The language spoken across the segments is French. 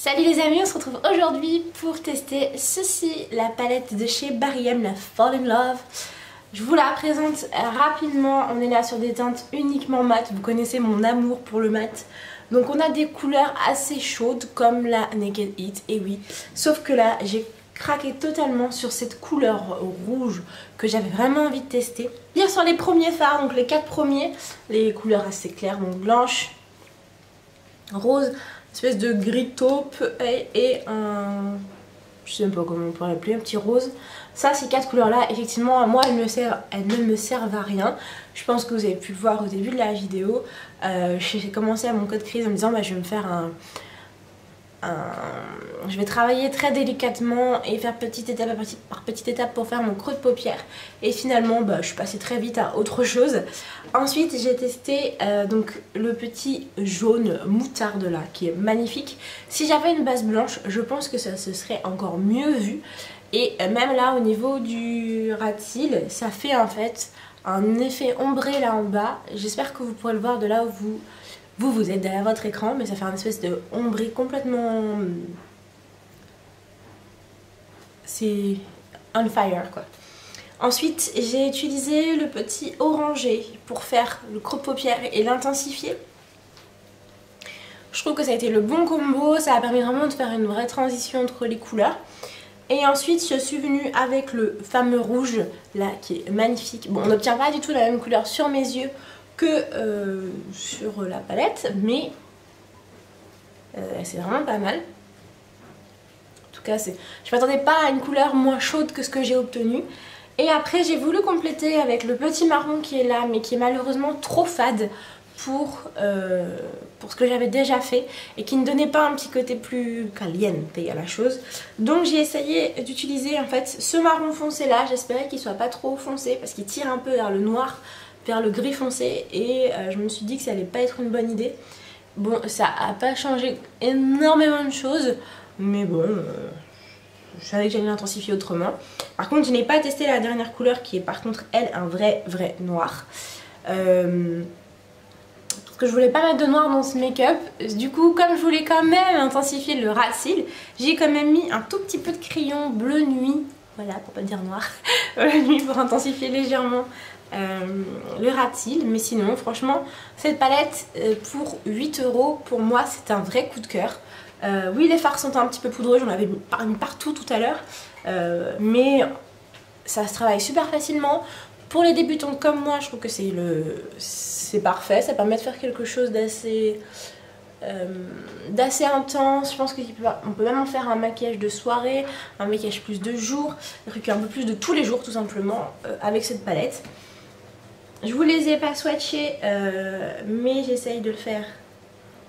Salut les amis, on se retrouve aujourd'hui pour tester ceci, la palette de chez Barry M, la Fall in Love. Je vous la présente rapidement, on est là sur des teintes uniquement mat, vous connaissez mon amour pour le mat. Donc on a des couleurs assez chaudes comme la Naked Heat, et oui, sauf que là j'ai craqué totalement sur cette couleur rouge que j'avais vraiment envie de tester. Bien sur les premiers fards, donc les 4 premiers, les couleurs assez claires, donc blanche, rose, espèce de gris taupe et un... je sais même pas comment on pourrait l'appeler, un petit rose. Ça, ces 4 couleurs là, effectivement, moi elles ne me servent à rien. Je pense que vous avez pu le voir au début de la vidéo. J'ai commencé à mon code crise en me disant bah, je vais me faire je vais travailler très délicatement et faire petite étape par petite étape pour faire mon creux de paupière. Et finalement bah, je suis passée très vite à autre chose. Ensuite j'ai testé donc le petit jaune moutarde là qui est magnifique. Si j'avais une base blanche je pense que ça se serait encore mieux vu. Et même là au niveau du ras de cils ça fait en fait un effet ombré là en bas. J'espère que vous pourrez le voir de là où vous êtes derrière votre écran, mais ça fait un espèce de ombré complètement... c'est on fire quoi. Ensuite j'ai utilisé le petit orangé pour faire le creux de paupière et l'intensifier. Je trouve que ça a été le bon combo, ça a permis vraiment de faire une vraie transition entre les couleurs. Et ensuite je suis venue avec le fameux rouge là qui est magnifique. Bon, on n'obtient pas du tout la même couleur sur mes yeux que sur la palette, mais c'est vraiment pas mal. En tout cas, je m'attendais pas à une couleur moins chaude que ce que j'ai obtenu. Et après j'ai voulu compléter avec le petit marron qui est là, mais qui est malheureusement trop fade pour ce que j'avais déjà fait et qui ne donnait pas un petit côté plus caliente à la chose. Donc j'ai essayé d'utiliser en fait ce marron foncé là. J'espérais qu'il soit pas trop foncé parce qu'il tire un peu vers le noir, vers le gris foncé, et je me suis dit que ça allait pas être une bonne idée. Bon, ça a pas changé énormément de choses, mais bon, je savais que j'allais l'intensifier autrement. Par contre je n'ai pas testé la dernière couleur qui est par contre elle un vrai noir. Parce que je voulais pas mettre de noir dans ce make-up. Du coup, comme je voulais quand même intensifier le ras de cils, j'ai quand même mis un tout petit peu de crayon bleu nuit, voilà, pour pas dire noir, bleu nuit, pour intensifier légèrement le ras de cils. Mais sinon, franchement, cette palette pour 8 €, pour moi, c'est un vrai coup de cœur. Oui, les fards sont un petit peu poudreux, j'en avais mis partout tout à l'heure, mais ça se travaille super facilement. Pour les débutants comme moi, je trouve que c'est parfait, ça permet de faire quelque chose d'assez intense. Je pense qu'on peut même en faire un maquillage de soirée, un maquillage plus de jour, un truc un peu plus de tous les jours tout simplement avec cette palette. Je vous les ai pas swatchés, mais j'essaye de le faire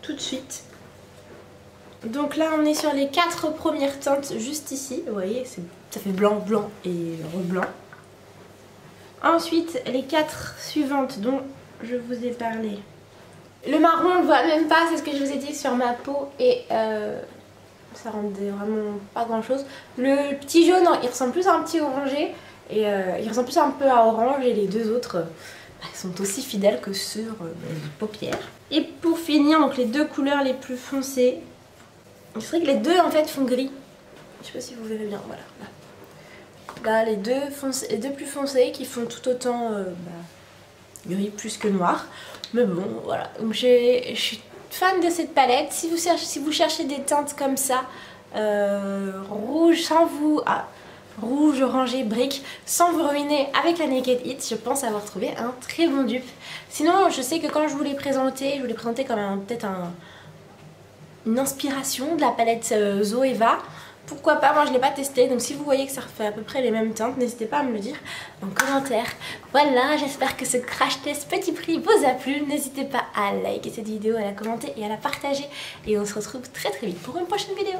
tout de suite. Donc là on est sur les 4 premières teintes juste ici, vous voyez, ça fait blanc, blanc et reblanc. Ensuite les 4 suivantes dont je vous ai parlé. Le marron on le voit même pas, c'est ce que je vous ai dit sur ma peau, et ça rendait vraiment pas grand chose. Le petit jaune il ressemble plus à un petit orangé, et il ressemble plus un peu à orange, et les deux autres sont aussi fidèles que sur les paupières. Et pour finir, donc les 2 couleurs les plus foncées. C'est vrai que les deux en fait font gris. Je sais pas si vous verrez bien, voilà. Là les deux plus foncés qui font tout autant gris plus que noir. Mais bon voilà, donc je suis fan de cette palette. Si vous cherchez des teintes comme ça, rouge sans vous... rouge, orangé, brique, sans vous ruiner avec la Naked Heat, je pense avoir trouvé un très bon dupe. Sinon je sais que quand je vous l'ai présenté, comme peut-être une inspiration de la palette Zoeva. Pourquoi pas, moi je l'ai pas testé, donc si vous voyez que ça refait à peu près les mêmes teintes, n'hésitez pas à me le dire en commentaire. Voilà, j'espère que ce crash test petit prix vous a plu. N'hésitez pas à liker cette vidéo, à la commenter et à la partager. Et on se retrouve très vite pour une prochaine vidéo.